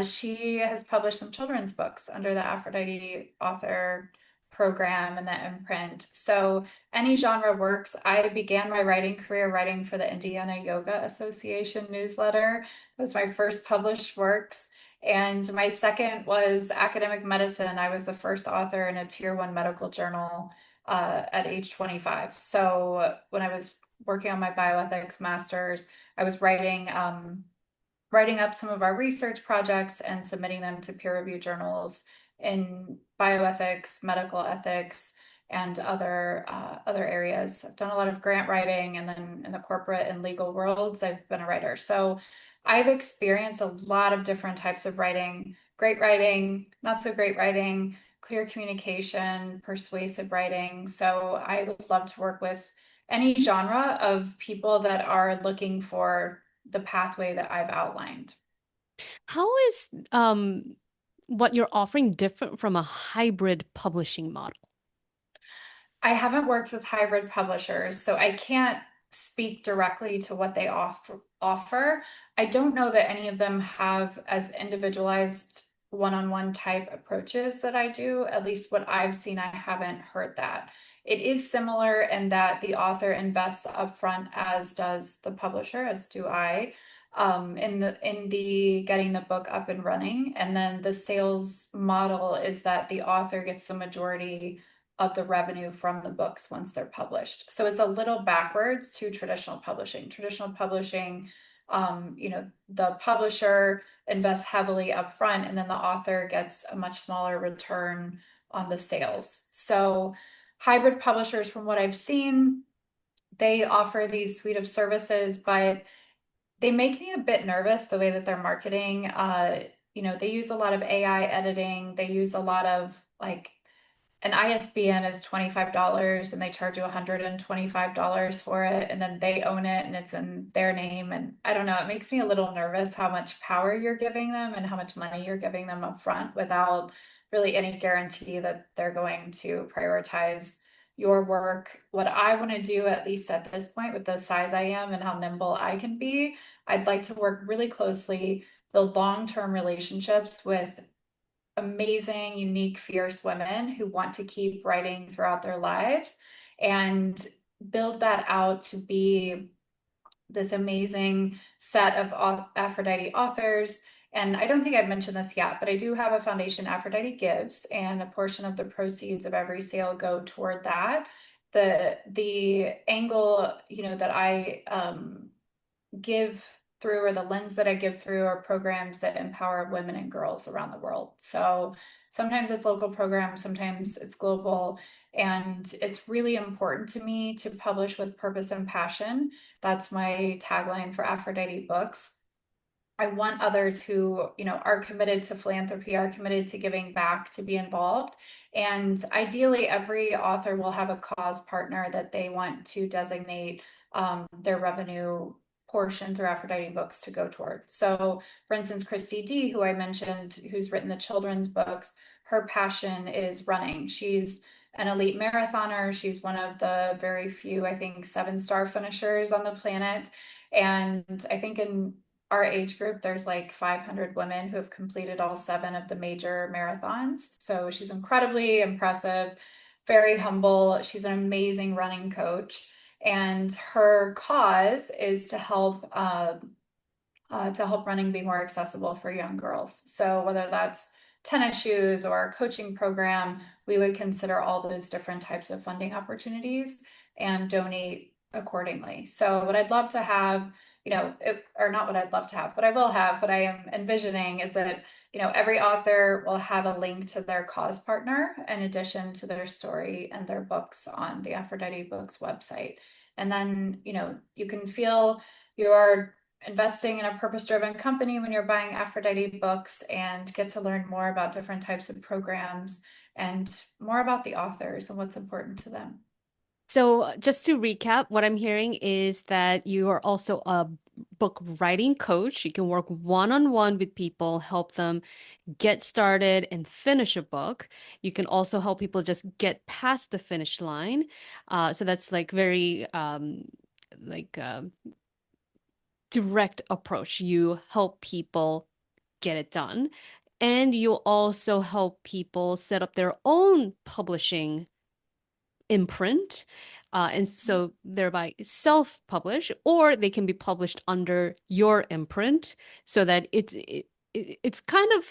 She has published some children's books under the Aphrodite Author Program and the imprint. So any genre works. I began my writing career writing for the Indiana Yoga Association newsletter. It was my first published works. And my second was academic medicine. I was the first author in a tier one medical journal at age 25. So when I was working on my bioethics master's, I was writing up some of our research projects and submitting them to peer review journals in bioethics, medical ethics, and other areas. I've done a lot of grant writing, and then in the corporate and legal worlds, I've been a writer. So I've experienced a lot of different types of writing, not so great writing, clear communication, persuasive writing. So I would love to work with any genre of people that are looking for the pathway that I've outlined. How is what you're offering different from a hybrid publishing model? I haven't worked with hybrid publishers, so I can't speak directly to what they offer. I don't know that any of them have as individualized one-on-one type approaches that I do. At least what I've seen, I haven't heard that. It is similar in that the author invests upfront, as does the publisher, as do I, in the getting the book up and running. And then the sales model is that the author gets the majority of the revenue from the books once they're published. So it's a little backwards to traditional publishing. Traditional publishing, the publisher invests heavily upfront, and then the author gets a much smaller return on the sales. So hybrid publishers, from what I've seen, they offer these suite of services, but they make me a bit nervous the way that they're marketing. They use a lot of AI editing. They use a lot of like an ISBN is $25 and they charge you $125 for it, and then they own it and it's in their name. And I don't know, it makes me a little nervous how much power you're giving them and how much money you're giving them up front without really any guarantee that they're going to prioritize your work. What I want to do, at least at this point, with the size I am and how nimble I can be, I'd like to work really closely, build long-term relationships with amazing, unique, fierce women who want to keep writing throughout their lives and build that out to be this amazing set of Aphrodite authors. And I don't think I've mentioned this yet, but I do have a foundation, Aphrodite Gives, and a portion of the proceeds of every sale go toward that. The angle, that I give through, or the lens that I give through, are programs that empower women and girls around the world. So sometimes it's local programs, sometimes it's global. And it's really important to me to publish with purpose and passion. That's my tagline for Aphrodite Books. I want others who, are committed to philanthropy, are committed to giving back, to be involved. And ideally, every author will have a cause partner that they want to designate their revenue portion through Aphrodite Books to go toward. So, for instance, Christy D, who I mentioned, who's written the children's books, her passion is running. She's an elite marathoner. She's one of the very few, I think, 7-star finishers on the planet. And I think in our age group, there's like 500 women who have completed all 7 of the major marathons. So she's incredibly impressive, very humble. She's an amazing running coach. And her cause is to help running be more accessible for young girls. So whether that's tennis shoes or a coaching program, we would consider all those different types of funding opportunities and donate accordingly. So what I'd love to have, or not what I'd love to have, what I will have, what I am envisioning is that, every author will have a link to their cause partner in addition to their story and their books on the Aphrodite Books website. And then, you can feel you're investing in a purpose-driven company when you're buying Aphrodite Books, and get to learn more about different types of programs and more about the authors and what's important to them. So, just to recap, what I'm hearing is that you are also a book writing coach. You can work one-on-one with people, help them get started and finish a book. You can also help people just get past the finish line. So that's like very like direct approach. You help people get it done. And you also help people set up their own publishing imprint. And so thereby self-publish, or they can be published under your imprint so that it's kind of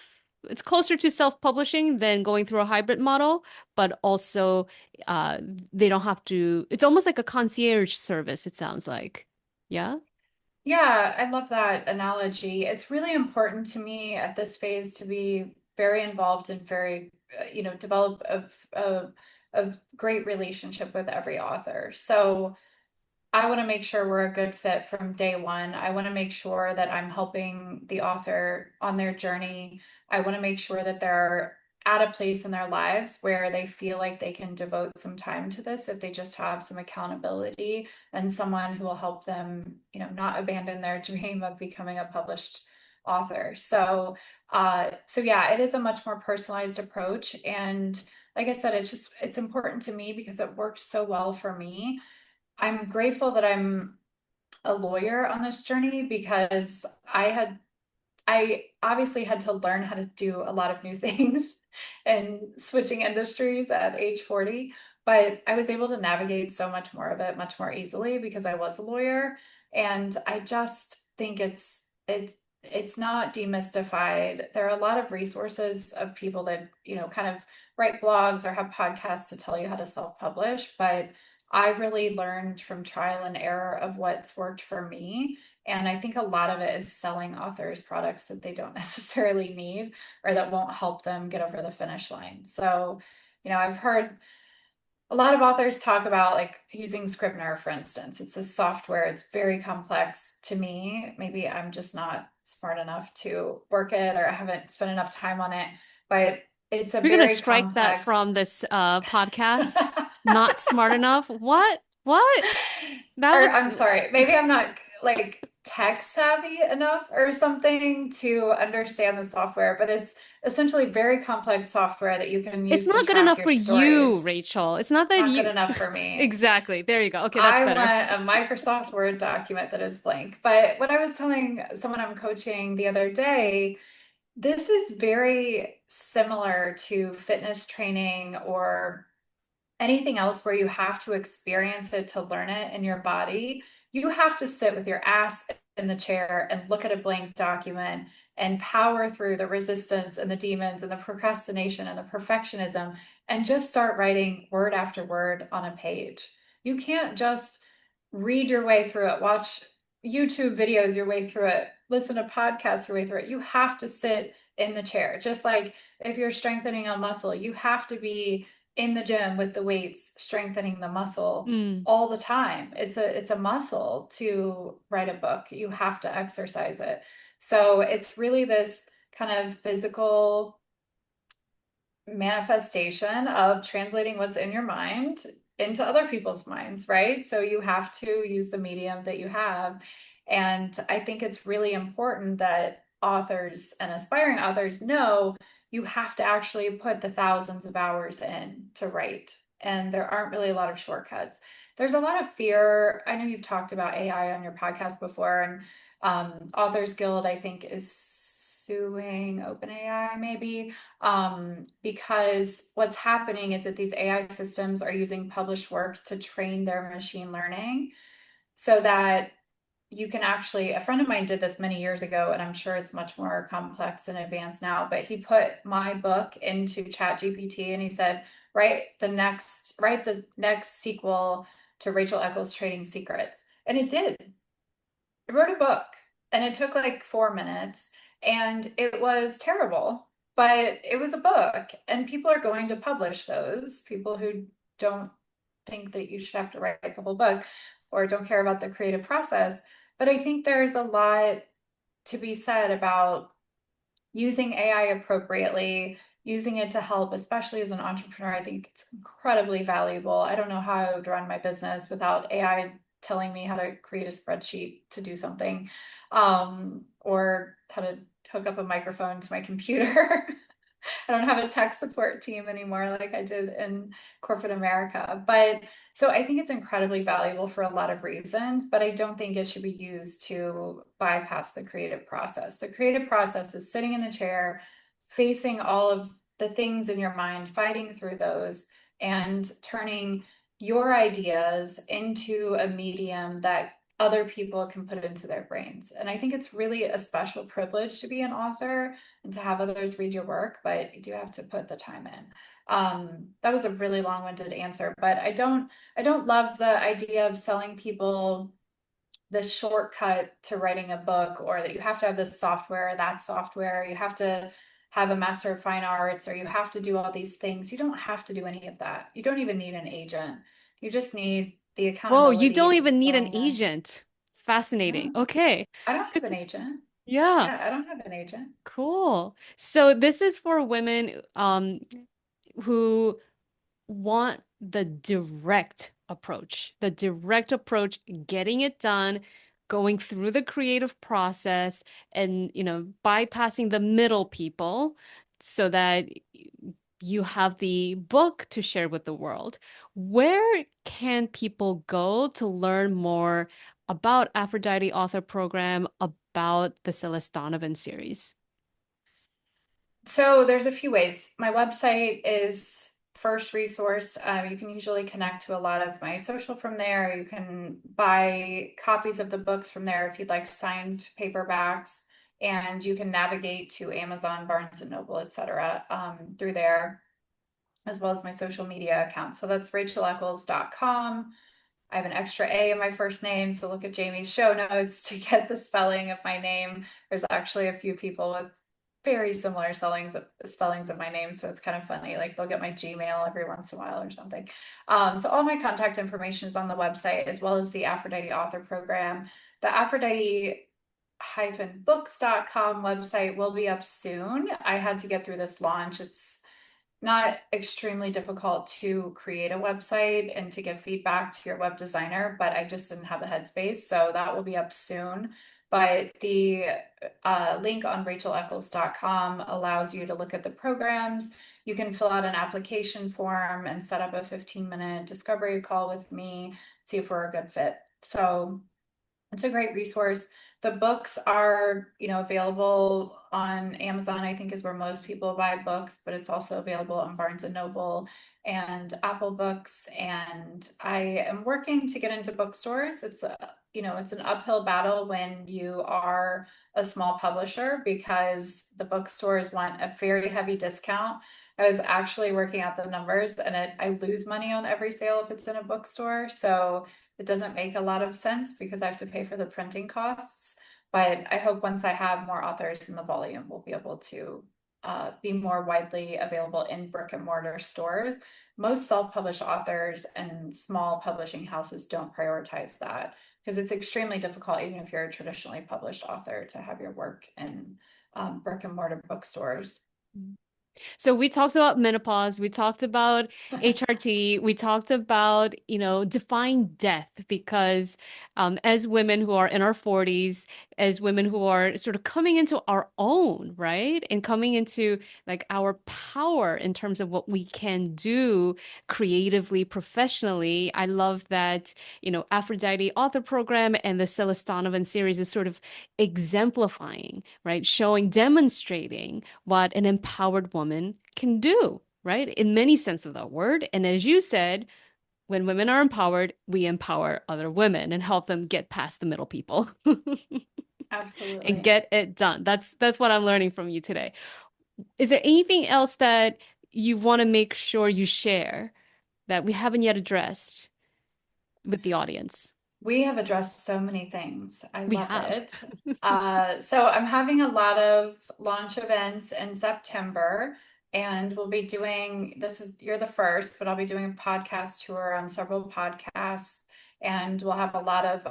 it's closer to self-publishing than going through a hybrid model, but also uh, they don't have to, it's almost like a concierge service, it sounds like. Yeah. Yeah, I love that analogy. It's really important to me at this phase to be very involved and very, develop a great relationship with every author. So I want to make sure we're a good fit from day one. I want to make sure that I'm helping the author on their journey. I want to make sure that they're at a place in their lives where they feel like they can devote some time to this if they just have some accountability and someone who will help them, not abandon their dream of becoming a published author. So yeah, it is a much more personalized approach. And like I said, it's important to me because it works so well for me. I'm grateful that I'm a lawyer on this journey because I obviously had to learn how to do a lot of new things and switching industries at age 40, but I was able to navigate so much more of it much more easily because I was a lawyer. And I just think it's not demystified. There are a lot of resources of people that, kind of write blogs or have podcasts to tell you how to self-publish, but I've really learned from trial and error of what's worked for me. And I think a lot of it is selling authors products that they don't necessarily need or that won't help them get over the finish line. So, I've heard a lot of authors talk about like using Scrivener, for instance. It's a software, it's very complex to me. Maybe I'm just not smart enough to work it or I haven't spent enough time on it, but it's a We're gonna very strike that complex. from this podcast. Not smart enough. What? What? That Or was I'm sorry, maybe I'm not like tech savvy enough or something to understand the software, but it's essentially very complex software that you can It's use to not good track enough your for you, stories. Rachel. It's not that Not good you enough for me. exactly. There you go. Okay, that's I better. want a Microsoft Word document that is blank. But what I was telling someone I'm coaching the other day, this is very similar to fitness training or anything else where you have to experience it to learn it in your body. You have to sit with your ass in the chair and look at a blank document and power through the resistance and the demons and the procrastination and the perfectionism and just start writing word after word on a page. You can't just read your way through it, watch YouTube videos your way through it, listen to podcasts your way through it. You have to sit in the chair. Just like if you're strengthening a muscle, you have to be in the gym with the weights, strengthening the muscle Mm. all the time. It's a muscle to write a book. You have to exercise it. So it's really this kind of physical manifestation of translating what's in your mind into other people's minds, right? So you have to use the medium that you have. And I think it's really important that authors and aspiring authors know you have to actually put the thousands of hours in to write. And there aren't really a lot of shortcuts. There's a lot of fear. I know you've talked about AI on your podcast before, and Authors Guild, I think, is suing OpenAI maybe because what's happening is that these AI systems are using published works to train their machine learning so that you can actually, a friend of mine did this many years ago, and I'm sure it's much more complex and advanced now, but he put my book into ChatGPT and he said, write the next sequel to Rachel Eckles' Trading Secrets. And it did. I wrote a book and it took like 4 minutes and it was terrible, but it was a book and people are going to publish those. People who don't think that you should have to write the whole book or don't care about the creative process. But I think there's a lot to be said about using AI appropriately, using it to help, especially as an entrepreneur. I think it's incredibly valuable. I don't know how I would run my business without AI telling me how to create a spreadsheet to do something, or how to hook up a microphone to my computer. I don't have a tech support team anymore like I did in corporate America. But so I think it's incredibly valuable for a lot of reasons, but I don't think it should be used to bypass the creative process. The creative process is sitting in the chair, facing all of the things in your mind, fighting through those, and turning your ideas into a medium that other people can put into their brains. And I think it's really a special privilege to be an author and to have others read your work, but you do have to put the time in. That was a really long-winded answer, but I don't love the idea of selling people the shortcut to writing a book, or that you have to have this software or that software, you have to have a master of fine arts, or you have to do all these things. You don't have to do any of that. You don't even need an agent. You just need the Whoa, you accountability, don't the even need an willingness. agent. Fascinating. No, Okay. I don't have Good an to- agent. yeah, Yeah, I don't have an agent. cool. So this is for women who want the direct approach, getting it done, going through the creative process and, bypassing the middle people so that you have the book to share with the world. Where can people go to learn more about Aphrodite Author Program, about the Celeste Donovan series? So there's a few ways. My website is first resource. You can usually connect to a lot of my social from there. You can buy copies of the books from there if you'd like signed paperbacks, and you can navigate to Amazon, Barnes and Noble, etc. Through there, as well as my social media account. So that's racheleckles.com. I have an extra A in my first name, so look at Jamie's show notes to get the spelling of my name. There's actually a few people with very similar spellings of my name, so it's kind of funny. Like they'll get my Gmail every once in a while or something. So all my contact information is on the website, as well as the Aphrodite Author Program. The Aphrodite-books.com website will be up soon. I had to get through this launch. It's not extremely difficult to create a website and to give feedback to your web designer, but I just didn't have the headspace. So that will be up soon. but the link on racheleckles.com allows you to look at the programs. You can fill out an application form and set up a 15-minute discovery call with me, see if we're a good fit. So it's a great resource. The books are, available on Amazon, I think is where most people buy books, but it's also available on Barnes and Noble and Apple Books. And I am working to get into bookstores. It's an uphill battle when you are a small publisher because the bookstores want a very heavy discount. I was actually working out the numbers and I lose money on every sale if it's in a bookstore. So it doesn't make a lot of sense because I have to pay for the printing costs. But I hope once I have more authors in the volume, we'll be able to be more widely available in brick and mortar stores. Most self-published authors and small publishing houses don't prioritize that because it's extremely difficult, even if you're a traditionally published author, to have your work in brick and mortar bookstores. So we talked about menopause, we talked about HRT, we talked about, defying death because as women who are in our 40s, as women who are sort of coming into our own, right? And coming into like our power in terms of what we can do creatively, professionally. I love that, Aphrodite Author Program and the Celeste Donovan series is sort of exemplifying, right? Showing, demonstrating what an empowered woman can do, right? In many sense of that word. And as you said, when women are empowered, we empower other women and help them get past the middle people and Absolutely. get it done. That's what I'm learning from you today. Is there anything else that you want to make sure you share that we haven't yet addressed with the audience? We have addressed so many things. I We love have. it. So I'm having a lot of launch events in September, and we'll be doing you're the first, but I'll be doing a podcast tour on several podcasts, and we'll have a lot of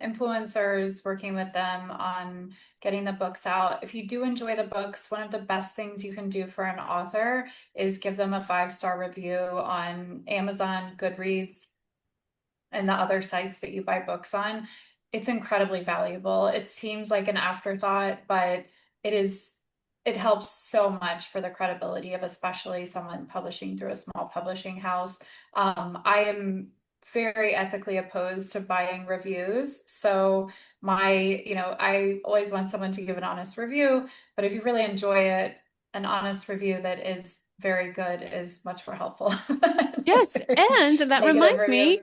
influencers working with them on getting the books out. If you do enjoy the books, one of the best things you can do for an author is give them a 5-star review on Amazon, Goodreads, and the other sites that you buy books on. It's incredibly valuable. It seems like an afterthought, but it is, it helps so much for the credibility of especially someone publishing through a small publishing house. I am very ethically opposed to buying reviews. So I always want someone to give an honest review, but if you really enjoy it, an honest review that is very good is much more helpful than a Yes, very and negative review.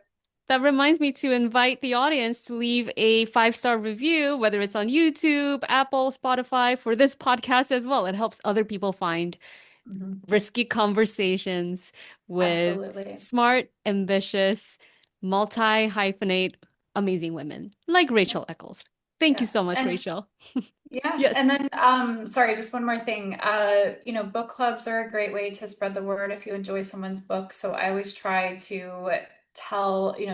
that reminds me to invite the audience to leave a 5-star review, whether it's on YouTube, Apple, Spotify, for this podcast as well. It helps other people find Mhm. risky conversations with Absolutely. smart, ambitious, multi-hyphenate, amazing women like Yeah. Rachel Eckles. Thank you Yeah. so much, And Rachel. yeah, Yes. and then sorry, just one more thing. Book clubs are a great way to spread the word if you enjoy someone's book. So I always try to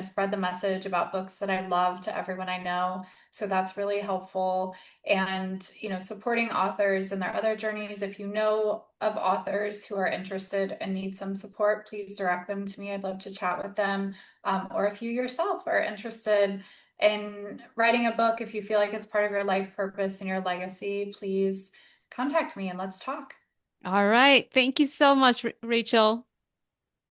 spread the message about books that I love to everyone I know. So that's really helpful. And, supporting authors and their other journeys. If you know of authors who are interested and need some support, please direct them to me. I'd love to chat with them. Or if you yourself are interested in writing a book, if you feel like it's part of your life purpose and your legacy, please contact me and let's talk. All right. Thank you so much, Rachel.